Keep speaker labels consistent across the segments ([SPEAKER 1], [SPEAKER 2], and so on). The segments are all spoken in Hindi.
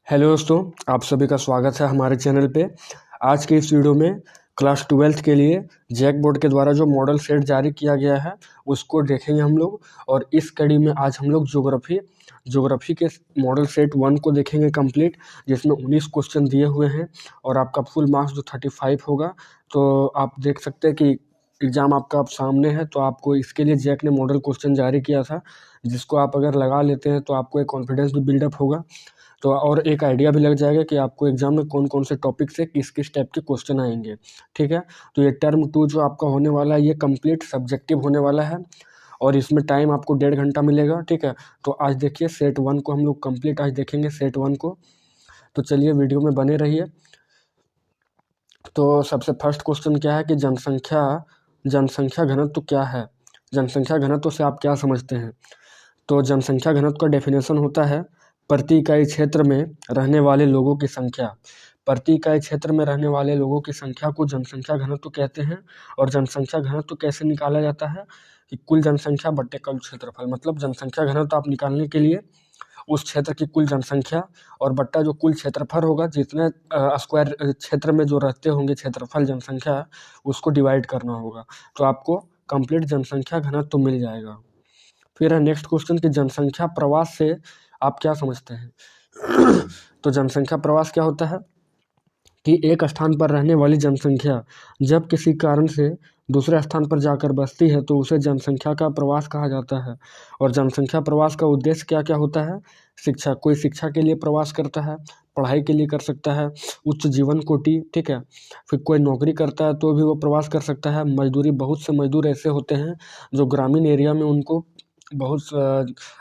[SPEAKER 1] हेलो दोस्तों, आप सभी का स्वागत है हमारे चैनल पे। आज के इस वीडियो में क्लास 12th के लिए जैक बोर्ड के द्वारा जो मॉडल सेट जारी किया गया है उसको देखेंगे हम लोग। और इस कड़ी में आज हम लोग ज्योग्राफी के मॉडल सेट 1 को देखेंगे कंप्लीट, जिसमें 19 क्वेश्चन दिए हुए हैं और आपका फुल मार्क्स जो 35 होगा। तो आप देख सकते हैं कि एग्ज़ाम आपका अब सामने है, तो आपको इसके लिए जैक ने मॉडल क्वेश्चन जारी किया था, जिसको आप अगर लगा लेते हैं तो आपको एक कॉन्फिडेंस भी बिल्डअप होगा। तो और एक आइडिया भी लग जाएगा कि आपको एग्जाम में कौन कौन से टॉपिक से किस किस टाइप के क्वेश्चन आएंगे। ठीक है, तो ये टर्म 2 जो आपका होने वाला है ये कंप्लीट सब्जेक्टिव होने वाला है और इसमें टाइम आपको 1.5 घंटा मिलेगा। ठीक है, तो आज देखिए सेट 1 को हम लोग कंप्लीट आज देखेंगे सेट 1 को। तो चलिए वीडियो में बने रहिए। तो सबसे फर्स्ट क्वेश्चन क्या है कि जनसंख्या घनत्व क्या है। जनसंख्या घनत्व से आप क्या समझते हैं? तो जनसंख्या घनत्व का डेफिनेशन होता है प्रति इकाई क्षेत्र में रहने वाले लोगों की संख्या। प्रति इकाई क्षेत्र में रहने वाले लोगों की संख्या को जनसंख्या घनत्व कहते हैं। और जनसंख्या घनत्व कैसे निकाला जाता है कि कुल जनसंख्या बट्टे कुल क्षेत्रफल। मतलब जनसंख्या घनत्व आप निकालने के लिए उस क्षेत्र की कुल जनसंख्या और बट्टा जो कुल क्षेत्रफल होगा, जितने स्क्वायर क्षेत्र में जो रहते होंगे क्षेत्रफल जनसंख्या, उसको डिवाइड करना होगा। तो आपको कंप्लीट जनसंख्या घनत्व मिल जाएगा। फिर है नेक्स्ट क्वेश्चन कि जनसंख्या प्रवास से आप क्या समझते हैं? तो जनसंख्या प्रवास क्या होता है कि एक स्थान पर रहने वाली जनसंख्या जब किसी कारण से दूसरे स्थान पर जाकर बसती है तो उसे जनसंख्या का प्रवास कहा जाता है। और जनसंख्या प्रवास का उद्देश्य क्या क्या होता है? शिक्षा, कोई शिक्षा के लिए प्रवास करता है, पढ़ाई के लिए कर सकता है, उच्च जीवन कोटि, ठीक है। फिर कोई नौकरी करता है तो भी वो प्रवास कर सकता है। मजदूरी, बहुत से मजदूर ऐसे होते हैं जो ग्रामीण एरिया में उनको बहुत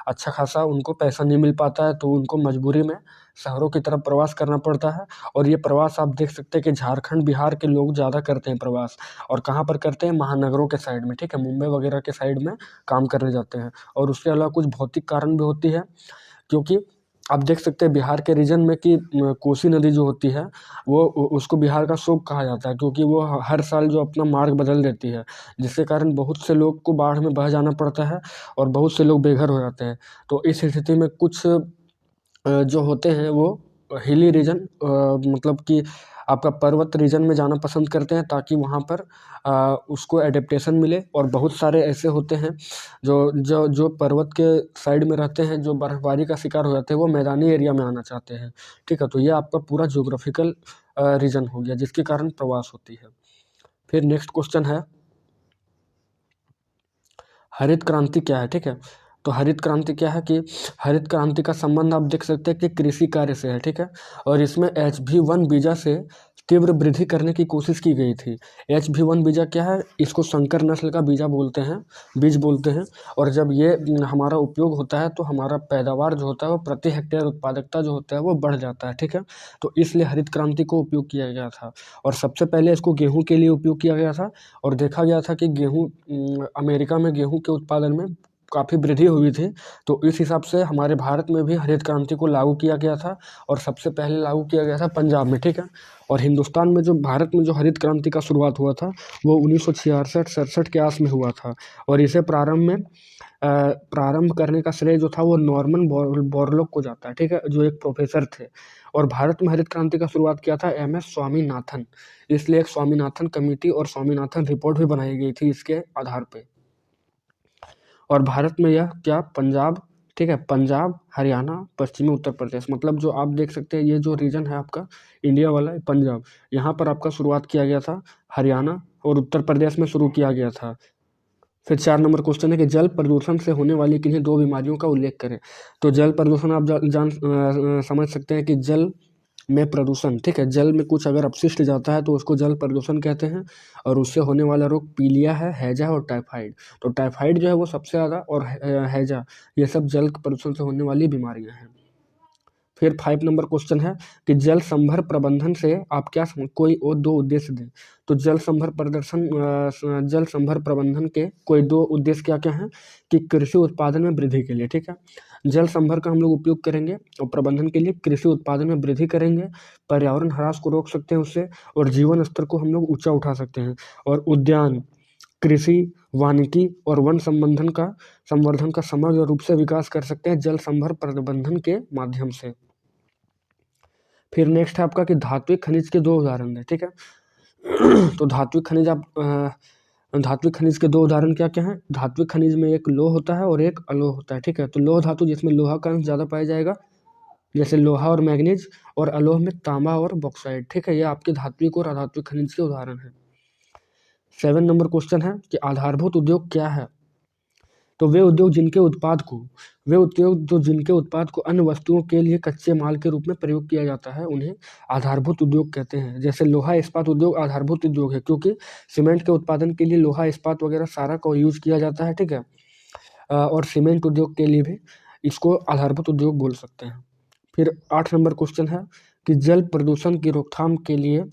[SPEAKER 1] अच्छा खासा उनको पैसा नहीं मिल पाता है, तो उनको मजबूरी में शहरों की तरफ प्रवास करना पड़ता है। और ये प्रवास आप देख सकते हैं कि झारखंड बिहार के लोग ज़्यादा करते हैं प्रवास। और कहाँ पर करते हैं? महानगरों के साइड में, ठीक है, मुंबई वगैरह के साइड में काम करने जाते हैं। और उसके अलावा कुछ भौतिक कारण भी होती है, क्योंकि आप देख सकते हैं बिहार के रीजन में कि कोसी नदी जो होती है वो उसको बिहार का शोक कहा जाता है, क्योंकि वो हर साल जो अपना मार्ग बदल देती है, जिसके कारण बहुत से लोग को बाढ़ में बह जाना पड़ता है और बहुत से लोग बेघर हो जाते हैं। तो इस स्थिति में कुछ जो होते हैं वो हिली रीजन, मतलब कि आपका पर्वत रीजन में जाना पसंद करते हैं, ताकि वहाँ पर उसको एडेप्टेशन मिले। और बहुत सारे ऐसे होते हैं जो जो जो पर्वत के साइड में रहते हैं, जो बर्फबारी का शिकार हो जाते हैं, वो मैदानी एरिया में आना चाहते हैं। ठीक है, तो ये आपका पूरा ज्योग्राफिकल रीजन हो गया, जिसके कारण प्रवास होती है। फिर नेक्स्ट क्वेश्चन है हरित क्रांति क्या है। ठीक है, तो हरित क्रांति क्या है कि हरित क्रांति का संबंध आप देख सकते हैं कि कृषि कार्य से है। ठीक है, और इसमें HB1 बीजा से तीव्र वृद्धि करने की कोशिश की गई थी। HB1 बीजा क्या है? इसको संकर नस्ल का बीजा बोलते हैं, बीज बोलते हैं। और जब ये हमारा उपयोग होता है तो हमारा पैदावार जो होता है वो प्रति हेक्टेयर उत्पादकता जो होता है वो बढ़ जाता है। ठीक है, तो इसलिए हरित क्रांति को उपयोग किया गया था। और सबसे पहले इसको गेहूं के लिए उपयोग किया गया था। और देखा गया था कि गेहूं, अमेरिका में गेहूं के उत्पादन में काफ़ी वृद्धि हुई थी। तो इस हिसाब से हमारे भारत में भी हरित क्रांति को लागू किया गया था, और सबसे पहले लागू किया गया था पंजाब में। ठीक है, और हिंदुस्तान में जो भारत में जो हरित क्रांति का शुरुआत हुआ था वो 1966-67 के आस में हुआ था। और इसे प्रारंभ करने का श्रेय जो था वो नॉर्मन बोरलॉग को जाता है। ठीक है, जो एक प्रोफेसर थे। और भारत में हरित क्रांति का शुरुआत किया था MS स्वामीनाथन। इसलिए एक स्वामीनाथन कमेटी और स्वामीनाथन रिपोर्ट भी बनाई गई थी इसके आधार पे। और भारत में यह क्या पंजाब, ठीक है, पंजाब, हरियाणा, पश्चिमी उत्तर प्रदेश, मतलब जो आप देख सकते हैं ये जो रीजन है आपका इंडिया वाला पंजाब, यहाँ पर आपका शुरुआत किया गया था। हरियाणा और उत्तर प्रदेश में शुरू किया गया था। फिर 4 नंबर क्वेश्चन है कि जल प्रदूषण से होने वाली किन्हीं 2 बीमारियों का उल्लेख करें। तो जल प्रदूषण आप समझ सकते हैं कि जल में प्रदूषण, ठीक है, जल में कुछ अगर अपशिष्ट जाता है तो उसको जल प्रदूषण कहते हैं। और उससे होने वाला रोग पीलिया है, हैजा और टाइफाइड। तो टाइफाइड जो है वो सबसे ज़्यादा, और हैजा, ये सब जल प्रदूषण से होने वाली बीमारियां हैं। फिर 5 नंबर क्वेश्चन है कि जल संभर प्रबंधन से आप क्या कोई और 2 उद्देश्य दें। तो जल संभर प्रबंधन के कोई 2 उद्देश्य क्या क्या हैं कि कृषि उत्पादन में वृद्धि के लिए, ठीक है, जल संभर का हम लोग उपयोग करेंगे और प्रबंधन के लिए कृषि उत्पादन में वृद्धि करेंगे, पर्यावरण ह्रास को रोक सकते हैं उससे, और जीवन स्तर को हम लोग ऊंचा उठा सकते हैं। और उद्यान, कृषि, वानिकी और वन संवर्धन का समग्र रूप से विकास कर सकते हैं जल संभर प्रबंधन के माध्यम से। फिर नेक्स्ट है आपका कि धात्विक खनिज के दो उदाहरण है, ठीक है। तो धात्विक खनिज के दो उदाहरण क्या क्या हैं? धात्विक खनिज में एक लौह होता है और एक अलोह होता है, ठीक है। तो लौह धातु जिसमें लोहा का अंश ज़्यादा पाया जाएगा, जैसे लोहा और मैग्नीज, और अलोह में तांबा और बॉक्साइट, ठीक है। ये आपके धात्विक और अधात्विक खनिज के उदाहरण हैं। 7 नंबर क्वेश्चन है कि आधारभूत उद्योग क्या है? तो वे उद्योग जिनके उत्पाद को अन्य वस्तुओं के लिए कच्चे माल के रूप में प्रयोग किया जाता है, उन्हें आधारभूत उद्योग कहते हैं। जैसे लोहा इस्पात उद्योग आधारभूत उद्योग है, क्योंकि सीमेंट के उत्पादन के लिए लोहा इस्पात वगैरह सारा का यूज किया जाता है, ठीक है। और सीमेंट उद्योग के लिए भी इसको आधारभूत उद्योग बोल सकते हैं। फिर 8 नंबर क्वेश्चन है कि जल प्रदूषण की रोकथाम के लिए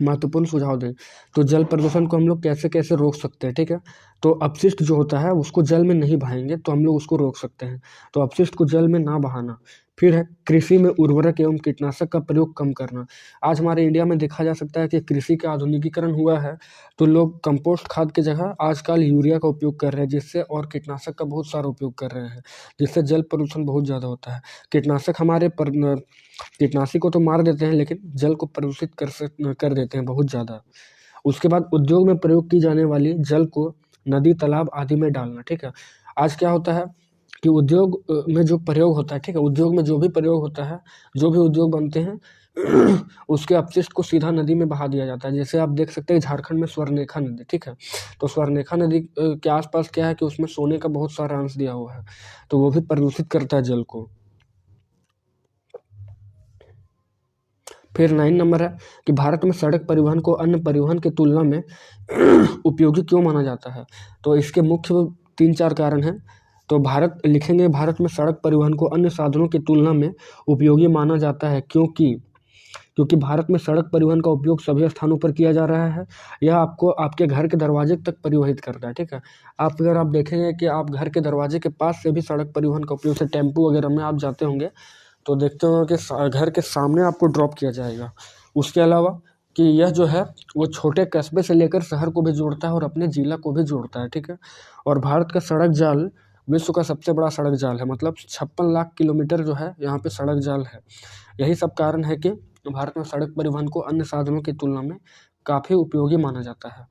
[SPEAKER 1] महत्वपूर्ण सुझाव दें। तो जल प्रदूषण को हम लोग कैसे कैसे रोक सकते हैं, ठीक है। तो अपशिष्ट जो होता है उसको जल में नहीं बहाएंगे तो हम लोग उसको रोक सकते हैं। तो अपशिष्ट को जल में ना बहाना। फिर है कृषि में उर्वरक एवं कीटनाशक का प्रयोग कम करना। आज हमारे इंडिया में देखा जा सकता है कि कृषि का आधुनिकीकरण हुआ है, तो लोग कंपोस्ट खाद की जगह आजकल यूरिया का उपयोग कर रहे हैं, जिससे और कीटनाशक का बहुत सारा उपयोग कर रहे हैं, जिससे जल प्रदूषण बहुत ज़्यादा होता है। कीटनाशी को तो मार देते हैं, लेकिन जल को प्रदूषित कर देते हैं बहुत ज़्यादा। उसके बाद उद्योग में प्रयोग की जाने वाली जल को नदी, तालाब आदि में डालना, ठीक है। आज क्या होता है कि उद्योग में जो प्रयोग होता है, ठीक है, उद्योग में जो भी प्रयोग होता है, जो भी उद्योग बनते हैं उसके अपशिष्ट को सीधा नदी में बहा दिया जाता है। जैसे आप देख सकते हैं झारखंड में स्वर्णरेखा नदी, ठीक है। तो स्वर्णरेखा नदी के आसपास क्या है कि उसमें सोने का बहुत सारा अंश दिया हुआ है, तो वो भी प्रदूषित करता है जल को। फिर 9 नंबर है कि भारत में सड़क परिवहन को अन्य परिवहन की तुलना में उपयोगी क्यों माना जाता है? तो इसके मुख्य 3-4 कारण हैं। तो भारत में सड़क परिवहन को अन्य साधनों की तुलना में उपयोगी माना जाता है, क्योंकि भारत में सड़क परिवहन का उपयोग सभी स्थानों पर किया जा रहा है। यह आपको आपके घर के दरवाजे तक परिवहित करता है, ठीक है। अगर आप देखेंगे कि आप घर के दरवाजे के पास से भी सड़क परिवहन का उपयोग से टेम्पू वगैरह में आप जाते होंगे, तो देखते हो कि घर के सामने आपको ड्रॉप किया जाएगा। उसके अलावा कि यह जो है वो छोटे कस्बे से लेकर शहर को भी जोड़ता है और अपने ज़िला को भी जोड़ता है, ठीक है। और भारत का सड़क जाल विश्व का सबसे बड़ा सड़क जाल है, मतलब 56 लाख किलोमीटर जो है यहाँ पे सड़क जाल है। यही सब कारण है कि भारत में सड़क परिवहन को अन्य साधनों की तुलना में काफ़ी उपयोगी माना जाता है।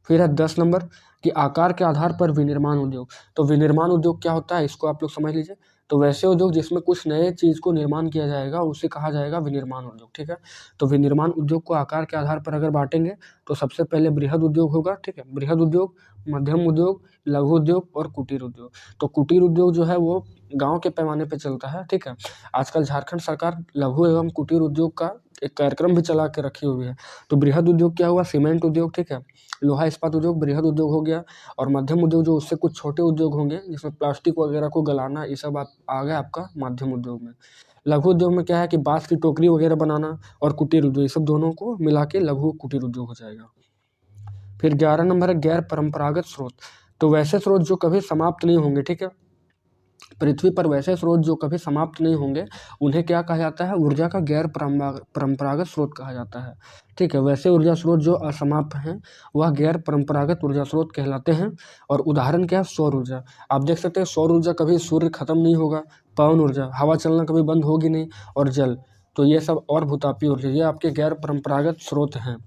[SPEAKER 1] फिर है 10 नंबर कि आकार के आधार पर विनिर्माण उद्योग। तो विनिर्माण उद्योग क्या होता है, इसको आप लोग समझ लीजिए। तो वैसे उद्योग जिसमें कुछ नए चीज़ को निर्माण किया जाएगा उसे कहा जाएगा विनिर्माण उद्योग, ठीक है। तो विनिर्माण उद्योग को आकार के आधार पर अगर बांटेंगे तो सबसे पहले बृहद उद्योग होगा, ठीक है। बृहद उद्योग, मध्यम उद्योग, लघु उद्योग और कुटीर उद्योग। तो कुटीर उद्योग जो है वो गाँव के पैमाने पर चलता है, ठीक है। आजकल झारखंड सरकार लघु एवं कुटीर उद्योग का एक कार्यक्रम भी चला के रखी हुई है। तो बृहद उद्योग क्या हुआ, सीमेंट उद्योग, ठीक है। लोहा इस्पात उद्योग बृहद उद्योग हो गया। और मध्यम उद्योग जो उससे कुछ छोटे उद्योग होंगे, जिसमें प्लास्टिक वगैरह को गलाना, ये सब आ गया आपका मध्यम उद्योग में। लघु उद्योग में क्या है कि बांस की टोकरी वगैरह बनाना, और कुटीर उद्योग, ये सब दोनों को मिला के लघु कुटीर उद्योग हो जाएगा। फिर 11 नंबर है गैर परंपरागत स्रोत। तो वैसे स्रोत जो कभी समाप्त नहीं होंगे, ठीक है। पृथ्वी पर वैसे स्रोत जो कभी समाप्त नहीं होंगे उन्हें क्या कहा जाता है, ऊर्जा का गैर परंपरागत स्रोत कहा जाता है, ठीक है। वैसे ऊर्जा स्रोत जो असमाप्त हैं वह गैर परंपरागत ऊर्जा स्रोत कहलाते हैं। और उदाहरण क्या है, सौर ऊर्जा। आप देख सकते हैं सौर ऊर्जा कभी सूर्य खत्म नहीं होगा, पवन ऊर्जा हवा चलना कभी बंद होगी नहीं, और जल, तो ये सब और भूतापीय ऊर्जा, ये आपके गैर परंपरागत स्रोत हैं।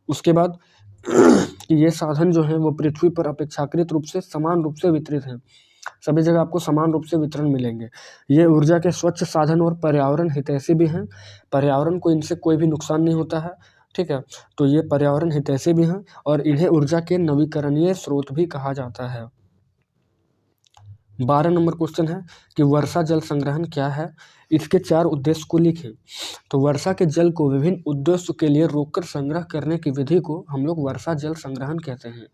[SPEAKER 1] उसके बाद कि ये साधन जो हैं वो पृथ्वी पर अपेक्षाकृत रूप से समान रूप से वितरित हैं, सभी जगह आपको समान रूप से वितरण मिलेंगे। ये ऊर्जा के स्वच्छ साधन और पर्यावरण हितैषी भी हैं, पर्यावरण को इनसे कोई भी नुकसान नहीं होता है, ठीक है। तो ये पर्यावरण हितैषी भी हैं और इन्हें ऊर्जा के नवीकरणीय स्रोत भी कहा जाता है। 12 नंबर क्वेश्चन है कि वर्षा जल संग्रहण क्या है, इसके 4 उद्देश्य को लिखें। तो वर्षा के जल को विभिन्न उद्देश्य के लिए रोककर संग्रह करने की विधि को हम लोग वर्षा जल संग्रहण कहते हैं।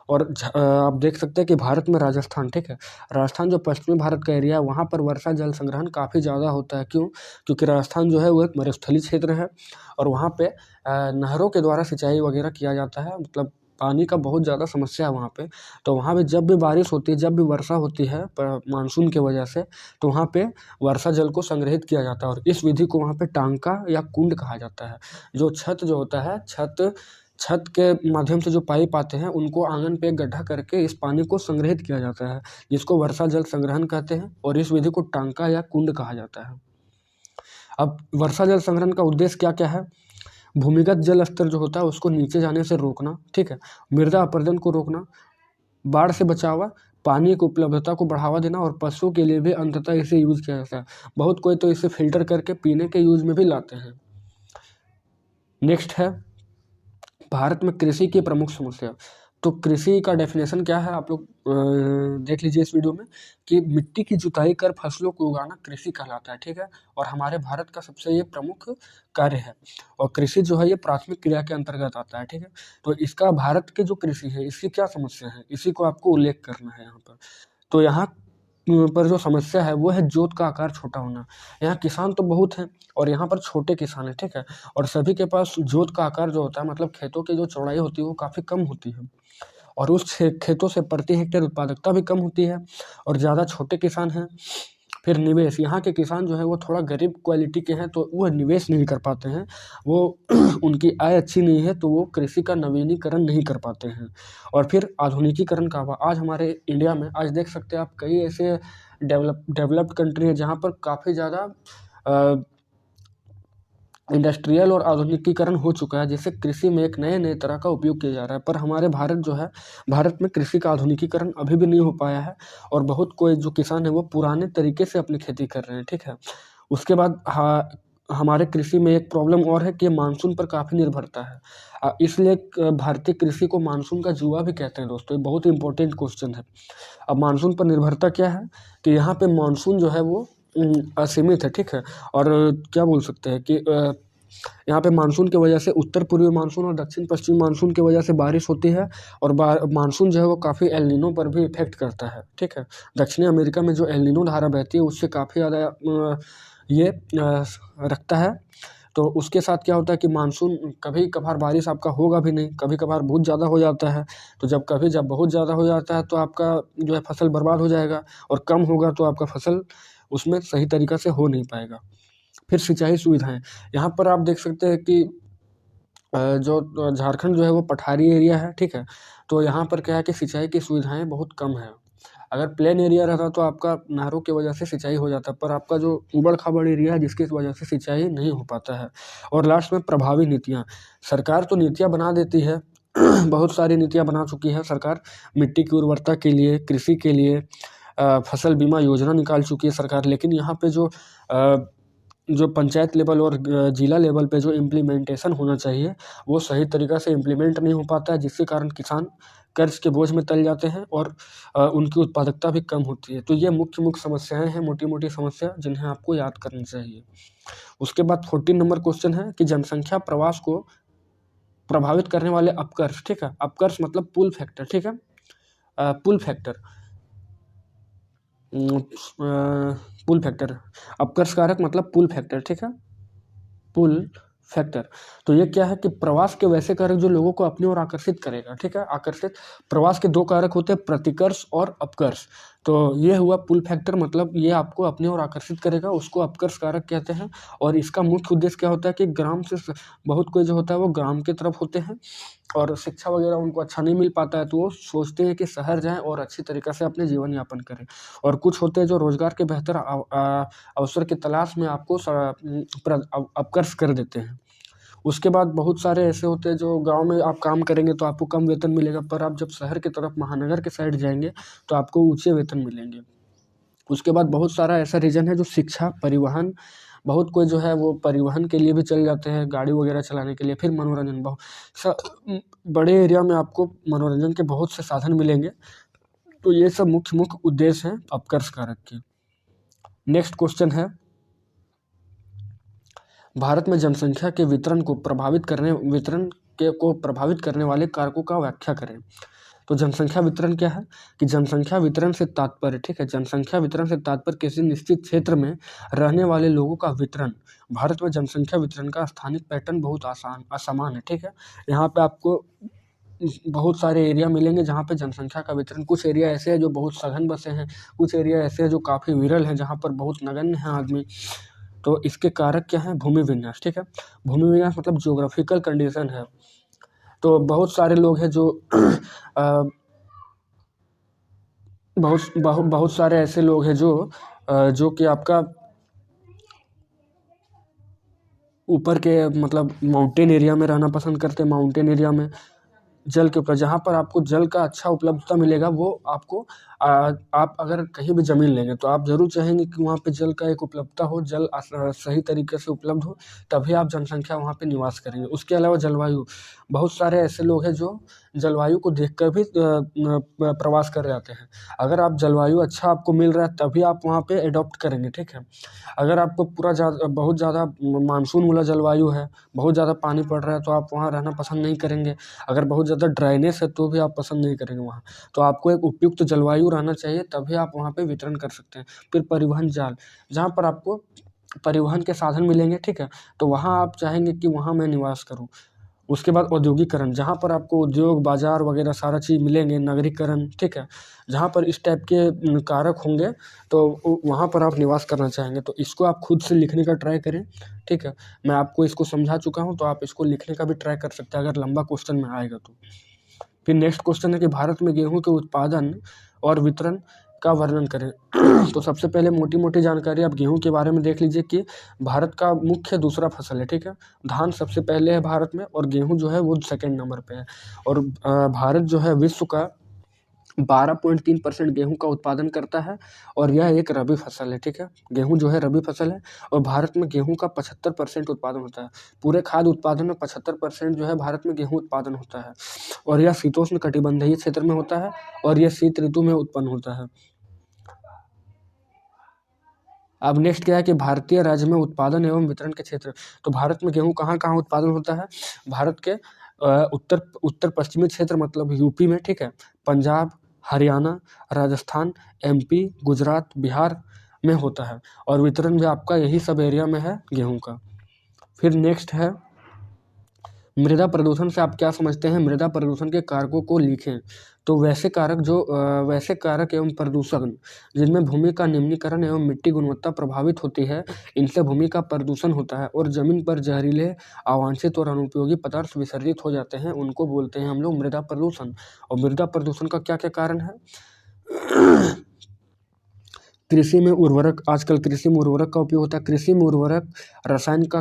[SPEAKER 1] और आप देख सकते हैं कि भारत में राजस्थान, ठीक है, राजस्थान जो पश्चिमी भारत का एरिया है वहाँ पर वर्षा जल संग्रहण काफ़ी ज़्यादा होता है। क्यों? क्योंकि राजस्थान जो है वो एक मरुस्थलीय क्षेत्र है और वहाँ पे नहरों के द्वारा सिंचाई वगैरह किया जाता है, मतलब पानी का बहुत ज़्यादा समस्या है वहाँ पे। तो वहाँ पे जब भी बारिश होती है, जब भी वर्षा होती है मानसून की वजह से, तो वहाँ पे वर्षा जल को संग्रहित किया जाता है और इस विधि को वहाँ पे टांका या कुंड कहा जाता है। जो छत जो होता है, छत के माध्यम से जो पाइप आते हैं उनको आंगन पे एक गड्ढा करके इस पानी को संग्रहित किया जाता है, जिसको वर्षा जल संग्रहण कहते हैं और इस विधि को टांका या कुंड कहा जाता है। अब वर्षा जल संग्रहण का उद्देश्य क्या क्या है? भूमिगत जल स्तर जो होता है उसको नीचे जाने से रोकना, ठीक है, मृदा अपरदन को रोकना, बाढ़ से बचावा, पानी की उपलब्धता को बढ़ावा देना और पशुओं के लिए भी अंततः इसे यूज किया जाता है। बहुत कोई तो इसे फिल्टर करके पीने के यूज में भी लाते हैं। नेक्स्ट है भारत में कृषि की प्रमुख समस्या। तो कृषि का डेफिनेशन क्या है आप लोग देख लीजिए इस वीडियो में कि मिट्टी की जुताई कर फसलों को उगाना कृषि कहलाता है, ठीक है, और हमारे भारत का सबसे ये प्रमुख कार्य है। और कृषि जो है ये प्राथमिक क्रिया के अंतर्गत आता है, ठीक है। तो इसका भारत के जो कृषि है इसकी क्या समस्या है, इसी को आपको उल्लेख करना है यहाँ पर। तो यहाँ पर जो समस्या है वो है जोत का आकार छोटा होना। यहाँ किसान तो बहुत हैं और यहाँ पर छोटे किसान हैं, ठीक है, और सभी के पास जोत का आकार जो होता है मतलब खेतों की जो चौड़ाई होती है वो काफ़ी कम होती है और उस खेतों से प्रति हेक्टेयर उत्पादकता भी कम होती है और ज़्यादा छोटे किसान हैं। फिर निवेश, यहाँ के किसान जो है वो थोड़ा गरीब क्वालिटी के हैं तो वो निवेश नहीं कर पाते हैं, वो उनकी आय अच्छी नहीं है तो वो कृषि का नवीनीकरण नहीं कर पाते हैं। और फिर आधुनिकीकरण का अभाव, आज हमारे इंडिया में आज देख सकते हैं आप कई ऐसे डेवलप्ड कंट्री हैं जहाँ पर काफ़ी ज़्यादा इंडस्ट्रियल और आधुनिकीकरण हो चुका है, जिससे कृषि में एक नए नए तरह का उपयोग किया जा रहा है। पर हमारे भारत जो है, भारत में कृषि का आधुनिकीकरण अभी भी नहीं हो पाया है और बहुत कोई जो किसान है वो पुराने तरीके से अपनी खेती कर रहे हैं, ठीक है। उसके बाद हमारे कृषि में एक प्रॉब्लम और है कि मानसून पर काफ़ी निर्भरता है, इसलिए भारतीय कृषि को मानसून का जुआ भी कहते हैं दोस्तों। ये बहुत इंपॉर्टेंट क्वेश्चन है। अब मानसून पर निर्भरता क्या है कि यहाँ पे मानसून जो है वो असीमित है, ठीक है, और क्या बोल सकते हैं कि यहाँ पे मानसून की वजह से उत्तर पूर्वी मानसून और दक्षिण पश्चिमी मानसून की वजह से बारिश होती है और मानसून जो है वो काफ़ी एल नीनो पर भी इफेक्ट करता है, ठीक है। दक्षिणी अमेरिका में जो एल नीनो धारा बहती है उससे काफ़ी ज़्यादा ये रखता है। तो उसके साथ क्या होता है कि मानसून कभी कभार बारिश आपका होगा भी नहीं, कभी कभार बहुत ज़्यादा हो जाता है। तो जब बहुत ज़्यादा हो जाता है तो आपका जो है फसल बर्बाद हो जाएगा और कम होगा तो आपका फसल उसमें सही तरीक़ा से हो नहीं पाएगा। फिर सिंचाई सुविधाएँ, यहाँ पर आप देख सकते हैं कि जो झारखंड जो है वो पठारी एरिया है, ठीक है, तो यहाँ पर क्या है कि सिंचाई की सुविधाएँ बहुत कम है। अगर प्लेन एरिया रहता तो आपका नहरों की वजह से सिंचाई हो जाता, पर आपका जो ऊबड़-खाबड़ एरिया है जिसकी वजह से सिंचाई नहीं हो पाता है। और लास्ट में प्रभावी नीतियाँ, सरकार तो नीतियाँ बना देती है बहुत सारी नीतियाँ बना चुकी है सरकार, मिट्टी की उर्वरता के लिए, कृषि के लिए फसल बीमा योजना निकाल चुकी है सरकार, लेकिन यहाँ पे जो पंचायत लेवल और जिला लेवल पे जो इम्प्लीमेंटेशन होना चाहिए वो सही तरीक़ा से इम्प्लीमेंट नहीं हो पाता है, जिसके कारण किसान कर्ज के बोझ में तल जाते हैं और उनकी उत्पादकता भी कम होती है। तो ये मुख्य समस्याएं हैं, मोटी-मोटी समस्या जिन्हें आपको याद करनी चाहिए। उसके बाद 14 नंबर क्वेश्चन है कि जनसंख्या प्रवास को प्रभावित करने वाले अपकर्ष, ठीक है, अपकर्ष मतलब पुल फैक्टर, ठीक है, पुल फैक्टर पुल फैक्टर, अपकर्ष कारक मतलब पुल फैक्टर, ठीक है, पुल फैक्टर। तो ये क्या है कि प्रवास के वैसे कारक जो लोगों को अपनी ओर आकर्षित करेगा, ठीक है, आकर्षित। प्रवास के दो कारक होते हैं, प्रतिकर्ष और अपकर्ष। तो ये हुआ पुल फैक्टर, मतलब ये आपको अपनी ओर आकर्षित करेगा, उसको अपकर्ष कारक कहते हैं। और इसका मुख्य उद्देश्य क्या होता है कि ग्राम से बहुत कोई जो होता है वो ग्राम की तरफ होते हैं और शिक्षा वगैरह उनको अच्छा नहीं मिल पाता है तो वो सोचते हैं कि शहर जाएं और अच्छी तरीक़े से अपने जीवन यापन करें। और कुछ होते हैं जो रोज़गार के बेहतर अवसर की तलाश में आपको अपकर्ष कर देते हैं। उसके बाद बहुत सारे ऐसे होते हैं जो गाँव में आप काम करेंगे तो आपको कम वेतन मिलेगा, पर आप जब शहर की तरफ महानगर के साइड जाएँगे तो आपको ऊँचे वेतन मिलेंगे। उसके बाद बहुत सारा ऐसा रीज़न है जो शिक्षा, परिवहन, बहुत कोई जो है वो परिवहन के लिए भी चले जाते हैं, गाड़ी वगैरह चलाने के लिए। फिर मनोरंजन, बड़े एरिया में आपको मनोरंजन के बहुत से साधन मिलेंगे। तो ये सब मुख्य उद्देश्य हैं अपकर्ष कारक के। नेक्स्ट क्वेश्चन है, भारत में जनसंख्या के वितरण को प्रभावित करने वाले कारकों का व्याख्या करें। तो जनसंख्या वितरण क्या है कि जनसंख्या वितरण से तात्पर्य, ठीक है, जनसंख्या वितरण से तात्पर्य किसी निश्चित क्षेत्र में रहने वाले लोगों का वितरण। भारत में जनसंख्या वितरण का स्थानिक पैटर्न बहुत असमान है, ठीक है। यहाँ पे आपको बहुत सारे एरिया मिलेंगे जहाँ पे जनसंख्या का वितरण, कुछ एरिया ऐसे हैं जो बहुत सघन बसे हैं, कुछ एरिया ऐसे हैं जो काफ़ी विरल हैं जहाँ पर बहुत नगण्य हैं आदमी। तो इसके कारक क्या हैं? भूमि विन्यास, ठीक है, भूमि विन्यास मतलब ज्योग्राफिकल कंडीशन है। तो बहुत सारे लोग हैं जो बहुत सारे ऐसे लोग हैं जो कि आपका ऊपर के मतलब माउंटेन एरिया में रहना पसंद करते हैं। माउंटेन एरिया में जल के ऊपर जहाँ पर आपको जल का अच्छा उपलब्धता मिलेगा, वो आपको आप अगर कहीं भी ज़मीन लेंगे तो आप ज़रूर चाहेंगे कि वहाँ पे जल का एक उपलब्धता हो, जल सही तरीके से उपलब्ध हो, तभी आप जनसंख्या वहाँ पे निवास करेंगे। उसके अलावा जलवायु, बहुत सारे ऐसे लोग हैं जो जलवायु को देखकर भी प्रवास कर जाते हैं। अगर आप जलवायु अच्छा आपको मिल रहा है तभी आप वहाँ पे एडॉप्ट करेंगे, ठीक है। अगर आपको बहुत ज़्यादा मानसून वाला जलवायु है, बहुत ज़्यादा पानी पड़ रहा है, तो आप वहाँ रहना पसंद नहीं करेंगे। अगर बहुत ज़्यादा ड्राइनेस है तो भी आप पसंद नहीं करेंगे वहाँ। तो आपको एक उपयुक्त जलवायु रहना चाहिए, तभी आप वहाँ पे विचरण कर सकते हैं। फिर परिवहन जाल, जहाँ पर आपको परिवहन के साधन मिलेंगे, ठीक है, तो वहाँ आप चाहेंगे कि वहाँ मैं निवास करूँ। उसके बाद औद्योगिकरण, जहाँ पर आपको उद्योग बाज़ार वगैरह सारा चीज़ मिलेंगे, नगरीकरण, ठीक है, जहाँ पर इस टाइप के कारक होंगे तो वहाँ पर आप निवास करना चाहेंगे। तो इसको आप खुद से लिखने का ट्राई करें, ठीक है। मैं आपको इसको समझा चुका हूँ, तो आप इसको लिखने का भी ट्राई कर सकते हैं अगर लंबा क्वेश्चन में आएगा तो। फिर नेक्स्ट क्वेश्चन है कि भारत में गेहूँ के उत्पादन और वितरण का वर्णन करें। तो सबसे पहले मोटी मोटी जानकारी आप गेहूँ के बारे में देख लीजिए कि भारत का मुख्य दूसरा फसल है, ठीक है। धान सबसे पहले है भारत में, और गेहूँ जो है वो सेकंड नंबर पे है। और भारत जो है विश्व का 12.3% गेहूँ का उत्पादन करता है, और यह एक रबी फसल है, ठीक है। गेहूँ जो है रबी फसल है, और भारत में गेहूँ का 75% उत्पादन होता है। पूरे खाद्य उत्पादन में 75% जो है भारत में गेहूँ उत्पादन होता है, और यह शीतोष्ण कटिबंधीय क्षेत्र में होता है, और यह शीत ऋतु में उत्पन्न होता है। अब नेक्स्ट क्या है कि भारतीय राज्य में उत्पादन एवं वितरण के क्षेत्र। तो भारत में गेहूँ कहाँ कहाँ उत्पादन होता है? भारत के उत्तर पश्चिमी क्षेत्र मतलब यूपी में, ठीक है, पंजाब, हरियाणा, राजस्थान, एमपी, गुजरात, बिहार में होता है, और वितरण भी आपका यही सब एरिया में है गेहूँ का। फिर नेक्स्ट है मृदा प्रदूषण से आप क्या समझते हैं? मृदा प्रदूषण के कारकों को लिखें। तो वैसे कारक एवं प्रदूषण जिनमें भूमि का निम्नीकरण एवं मिट्टी गुणवत्ता प्रभावित होती है, इनसे भूमि का प्रदूषण होता है, और जमीन पर जहरीले, अवांछित और अनुपयोगी पदार्थ विसर्जित हो जाते हैं, उनको बोलते हैं हम लोग मृदा प्रदूषण। और मृदा प्रदूषण का क्या क्या कारण है? कृषि में उर्वरक, आजकल कृषि में उर्वरक का उपयोग होता है। कृषि में उर्वरक, रसायन का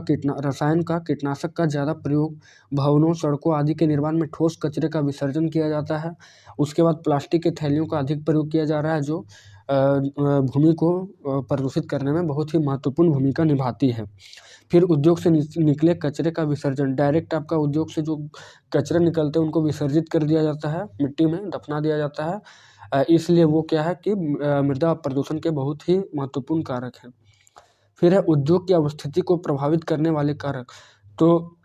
[SPEAKER 1] कीटनाशक का ज़्यादा प्रयोग, भवनों, सड़कों आदि के निर्माण में ठोस कचरे का विसर्जन किया जाता है। उसके बाद प्लास्टिक के थैलियों का अधिक प्रयोग किया जा रहा है, जो भूमि को प्रदूषित करने में बहुत ही महत्वपूर्ण भूमिका निभाती है। फिर उद्योग से निकले कचरे का विसर्जन, डायरेक्ट आपका उद्योग से जो कचरे निकलते हैं उनको विसर्जित कर दिया जाता है, मिट्टी में दफना दिया जाता है। इसलिए वो क्या है कि मृदा प्रदूषण के बहुत ही महत्वपूर्ण कारक हैं। फिर है उद्योग की अवस्थिति को प्रभावित करने वाले कारक। तो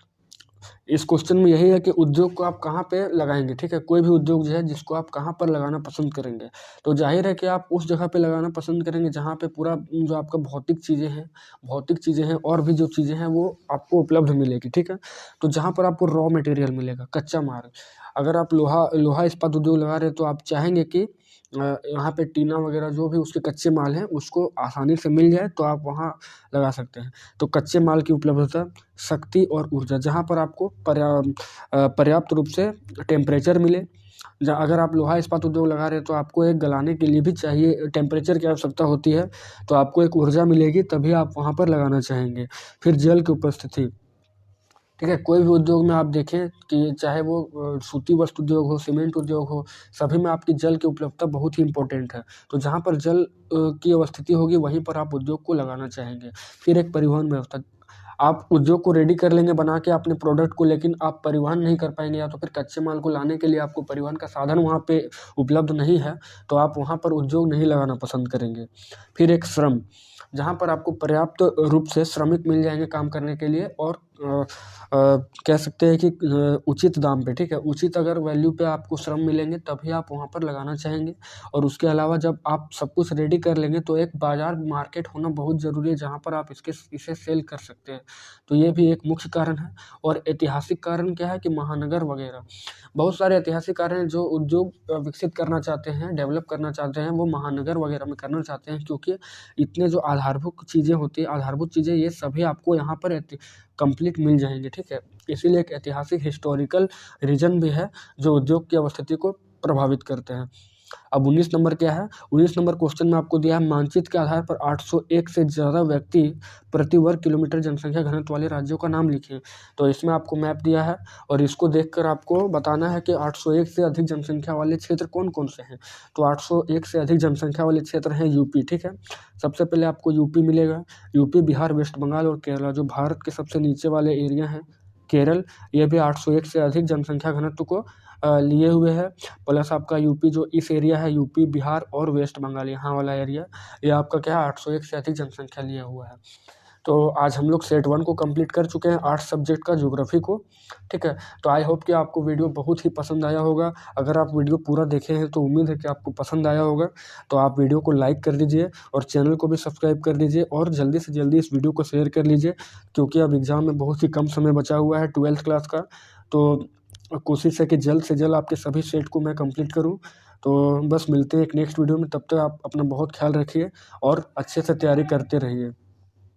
[SPEAKER 1] इस क्वेश्चन में यही है कि उद्योग को आप कहाँ पे लगाएंगे, ठीक है। कोई भी उद्योग जो है जिसको आप कहाँ पर लगाना पसंद करेंगे, तो जाहिर है कि आप उस जगह पे लगाना पसंद करेंगे जहाँ पे पूरा जो आपका भौतिक चीज़ें हैं और भी जो चीज़ें हैं वो आपको उपलब्ध मिलेगी, ठीक है। तो जहाँ पर आपको रॉ मटेरियल मिलेगा, कच्चा माल। अगर आप लोहा इस्पात उद्योग लगा रहे हैं तो आप चाहेंगे कि यहाँ पे टीना वगैरह जो भी उसके कच्चे माल हैं उसको आसानी से मिल जाए, तो आप वहाँ लगा सकते हैं। तो कच्चे माल की उपलब्धता, शक्ति और ऊर्जा, जहाँ पर आपको पर्याप्त रूप से टेम्परेचर मिले। अगर आप लोहा इस्पात उद्योग लगा रहे हैं तो आपको एक गलाने के लिए भी चाहिए टेम्परेचर की आवश्यकता होती है, तो आपको एक ऊर्जा मिलेगी तभी आप वहाँ पर लगाना चाहेंगे। फिर जल की उपस्थिति, ठीक है। कोई भी उद्योग में आप देखें कि चाहे वो सूती वस्त्र उद्योग हो, सीमेंट उद्योग हो, सभी में आपकी जल की उपलब्धता बहुत ही इंपॉर्टेंट है। तो जहाँ पर जल की अवस्थिति होगी वहीं पर आप उद्योग को लगाना चाहेंगे। फिर एक परिवहन व्यवस्था, आप उद्योग को रेडी कर लेंगे बना के अपने प्रोडक्ट को, लेकिन आप परिवहन नहीं कर पाएंगे, या तो फिर कच्चे माल को लाने के लिए आपको परिवहन का साधन वहाँ पे उपलब्ध नहीं है, तो आप वहाँ पर उद्योग नहीं लगाना पसंद करेंगे। फिर एक श्रम, जहाँ पर आपको पर्याप्त रूप से श्रमिक मिल जाएंगे काम करने के लिए, और कह सकते हैं कि उचित दाम पे, ठीक है, उचित अगर वैल्यू पे आपको श्रम मिलेंगे तभी आप वहाँ पर लगाना चाहेंगे। और उसके अलावा जब आप सब कुछ रेडी कर लेंगे तो एक बाज़ार मार्केट होना बहुत ज़रूरी है जहाँ पर आप इसे सेल कर सकते हैं। तो ये भी एक मुख्य कारण है। और ऐतिहासिक कारण क्या है कि महानगर वगैरह, बहुत सारे ऐतिहासिक कारण हैं जो उद्योग विकसित करना चाहते हैं, डेवलप करना चाहते हैं, वो महानगर वगैरह में करना चाहते हैं, क्योंकि इतने जो आधारभूत चीज़ें होती हैं, आधारभूत चीज़ें ये सभी आपको यहाँ पर कंप्लीट मिल जाएंगे, ठीक है। इसीलिए एक ऐतिहासिक हिस्टोरिकल रीजन भी है जो उद्योग की अवस्थिति को प्रभावित करते हैं। अब 19 नंबर क्या है, 19 नंबर क्वेश्चन में आपको दिया है मानचित्र के आधार पर 801 से ज़्यादा व्यक्ति प्रति वर्ग किलोमीटर जनसंख्या घनत्व वाले राज्यों का नाम लिखें। तो इसमें आपको मैप दिया है और इसको देखकर आपको बताना है कि 801 से अधिक जनसंख्या वाले क्षेत्र कौन कौन से हैं। तो 801 से अधिक जनसंख्या वाले क्षेत्र हैं यूपी, ठीक है। सबसे पहले आपको यूपी मिलेगा, यूपी, बिहार, वेस्ट बंगाल और केरला। जो भारत के सबसे नीचे वाले एरिया हैं केरल, ये भी 801 से अधिक जनसंख्या घनत्व को लिए हुए है। प्लस आपका यूपी जो इस एरिया है, यूपी, बिहार और वेस्ट बंगाल, यहाँ वाला एरिया, ये आपका क्या है 801 से अधिक जनसंख्या लिया हुआ है। तो आज हम लोग सेट 1 को कंप्लीट कर चुके हैं, 8 सब्जेक्ट का ज्योग्राफी को, ठीक है। तो आई होप कि आपको वीडियो बहुत ही पसंद आया होगा। अगर आप वीडियो पूरा देखे हैं तो उम्मीद है कि आपको पसंद आया होगा। तो आप वीडियो को लाइक कर दीजिए और चैनल को भी सब्सक्राइब कर दीजिए और जल्दी से जल्दी इस वीडियो को शेयर कर लीजिए, क्योंकि अब एग्ज़ाम में बहुत ही कम समय बचा हुआ है 12th क्लास का। तो कोशिश है कि जल्द से जल्द आपके सभी सेट को मैं कंप्लीट करूं। तो बस मिलते हैं एक नेक्स्ट वीडियो में, तब तक आप अपना बहुत ख्याल रखिए और अच्छे से तैयारी करते रहिए।